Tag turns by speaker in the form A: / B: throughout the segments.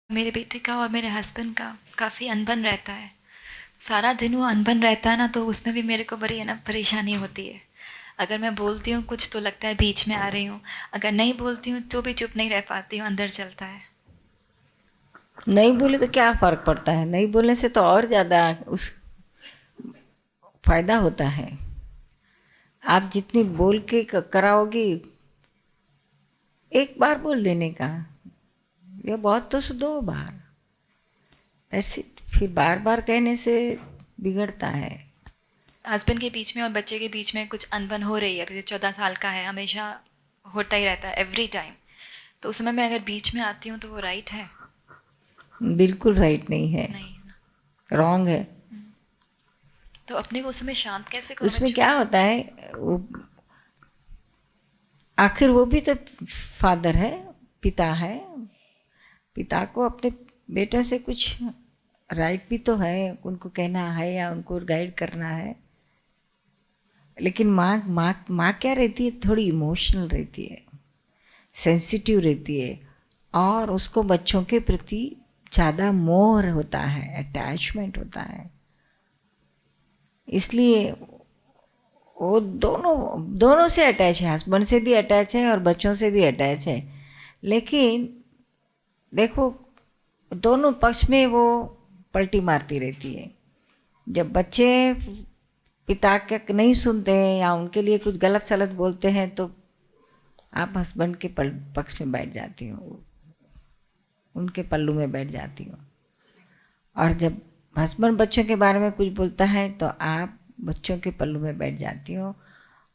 A: मेरे बेटे का और मेरे हस्बैंड का काफ़ी अनबन रहता है। सारा दिन वो अनबन रहता है ना, तो उसमें भी मेरे को बड़ी है ना परेशानी होती है। अगर मैं बोलती हूँ कुछ तो लगता है बीच में आ रही हूँ, अगर नहीं बोलती हूँ तो भी चुप नहीं रह पाती हूँ, अंदर चलता है।
B: नहीं बोले तो क्या फ़र्क पड़ता है? नहीं बोलने से तो और ज़्यादा उस फायदा होता है। आप जितनी बोल के कराओगी, एक बार बोल देने का, या बहुत तो 2 बार, दैट्स इट। फिर बार बार कहने से बिगड़ता है।
A: हस्बैंड के बीच में और बच्चे के बीच में कुछ अनबन हो रही है, जैसे 14 साल का है, हमेशा होता ही रहता है, एवरी टाइम। तो उस समय मैं अगर बीच में आती हूँ तो वो राइट है?
B: बिल्कुल राइट नहीं है,
A: नहीं है ना।
B: रॉन्ग है।
A: तो अपने को उस समय शांत कैसे करूँ मैं?
B: उसमें क्या होता है, वो आखिर वो भी तो फादर है, पिता है। पिता को अपने बेटे से कुछ राइट भी तो है, उनको कहना है या उनको गाइड करना है। लेकिन माँ माँ माँ क्या रहती है, थोड़ी इमोशनल रहती है, सेंसिटिव रहती है, और उसको बच्चों के प्रति ज़्यादा मोह होता है, अटैचमेंट होता है। इसलिए वो दोनों दोनों से अटैच है, हस्बैंड से भी अटैच है और बच्चों से भी अटैच है। लेकिन देखो, दोनों पक्ष में वो पलटी मारती रहती है। जब बच्चे पिता के नहीं सुनते हैं या उनके लिए कुछ गलत सलत बोलते हैं, तो आप हस्बैंड के पक्ष में बैठ जाती हो, उनके पल्लू में बैठ जाती हो। और जब हस्बैंड बच्चों के बारे में कुछ बोलता है तो आप बच्चों के पल्लू में बैठ जाती हो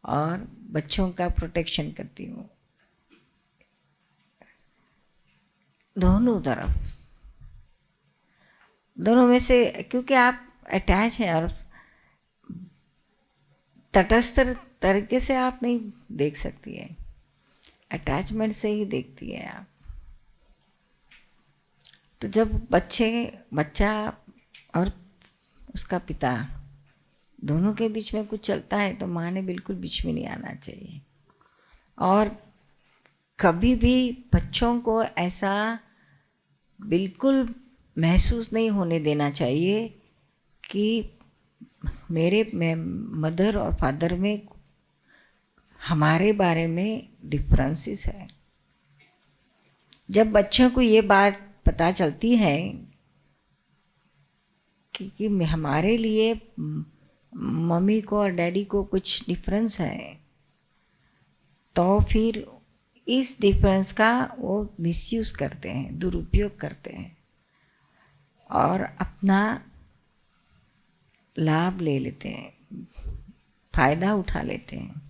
B: और बच्चों का प्रोटेक्शन करती हो, दोनों तरफ, दोनों में से। क्योंकि आप अटैच हैं और तटस्थ तरीके से आप नहीं देख सकती है, अटैचमेंट से ही देखती है आप। तो जब बच्चा और उसका पिता दोनों के बीच में कुछ चलता है तो माँ ने बिल्कुल बीच में नहीं आना चाहिए। और कभी भी बच्चों को ऐसा बिल्कुल महसूस नहीं होने देना चाहिए कि मेरे में मदर और फादर में हमारे बारे में डिफरेंसेस है। जब बच्चों को ये बात पता चलती है कि हमारे लिए मम्मी को और डैडी को कुछ डिफरेंस है, तो फिर इस डिफरेंस का वो मिसयूज़ करते हैं, दुरुपयोग करते हैं और अपना लाभ ले लेते हैं, फ़ायदा उठा लेते हैं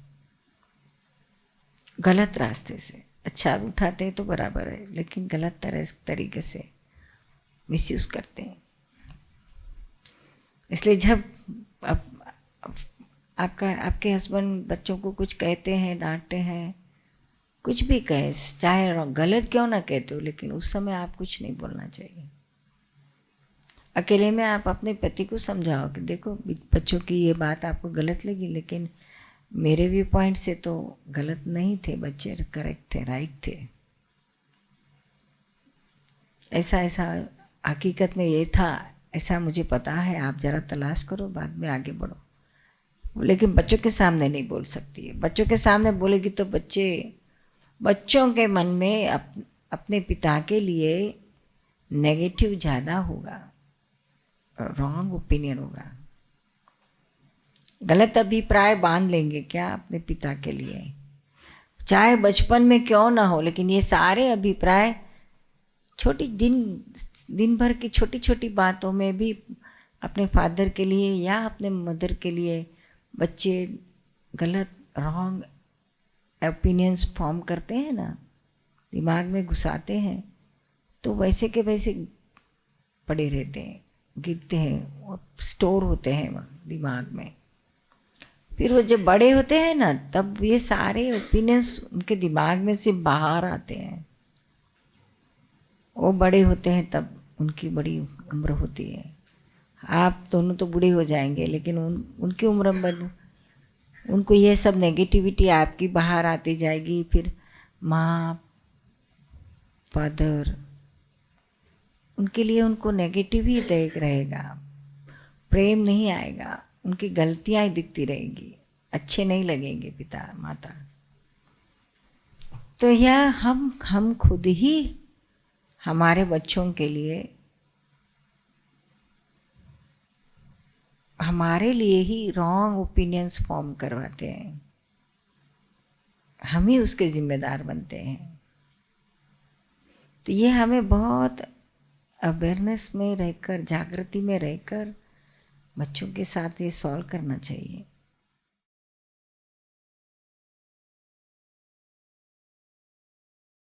B: गलत रास्ते से। अच्छा उठाते हैं तो बराबर है, लेकिन गलत तरीके से मिसयूज़ करते हैं। इसलिए जब आप, आपके हस्बैंड बच्चों को कुछ कहते हैं, डांटते हैं, कुछ भी कहे, चाहे गलत क्यों ना कहते हो, लेकिन उस समय आप कुछ नहीं बोलना चाहिए। अकेले में आप अपने पति को समझाओ कि देखो, बच्चों की ये बात आपको गलत लगी, लेकिन मेरे व्यू पॉइंट से तो गलत नहीं थे, बच्चे करेक्ट थे, राइट थे। ऐसा ऐसा हकीकत में ये था, ऐसा मुझे पता है, आप ज़रा तलाश करो, बाद में आगे बढ़ो। लेकिन बच्चों के सामने नहीं बोल सकती है। बच्चों के सामने बोलेगी तो बच्चों के मन में अपने पिता के लिए नेगेटिव ज़्यादा होगा, रॉन्ग ओपिनियन होगा, गलत अभिप्राय बांध लेंगे क्या अपने पिता के लिए, चाहे बचपन में क्यों ना हो। लेकिन ये सारे अभिप्राय छोटी दिन भर की छोटी छोटी बातों में भी अपने फादर के लिए या अपने मदर के लिए बच्चे गलत, रॉन्ग ओपिनियंस फॉर्म करते हैं ना, दिमाग में घुसाते हैं, तो वैसे के वैसे पड़े रहते हैं, गिरते हैं और स्टोर होते हैं वहाँ दिमाग में। फिर वो जब बड़े होते हैं ना, तब ये सारे ओपिनियंस उनके दिमाग में से बाहर आते हैं। वो बड़े होते हैं तब उनकी बड़ी उम्र होती है, आप दोनों तो बूढ़े हो जाएंगे, लेकिन उनकी उम्र में उनको ये सब नेगेटिविटी आपकी बाहर आती जाएगी। फिर माँ, फादर, उनके लिए उनको नेगेटिव ही देख रहेगा, प्रेम नहीं आएगा, उनकी गलतियाँ ही दिखती रहेगी, अच्छे नहीं लगेंगे पिता माता। तो यह हम खुद ही हमारे बच्चों के लिए, हमारे लिए ही रॉन्ग ओपिनियंस फॉर्म करवाते हैं, हम ही उसके जिम्मेदार बनते हैं। तो ये हमें बहुत अवेयरनेस में रहकर, जागृति में रहकर बच्चों के साथ ये सॉल्व करना चाहिए।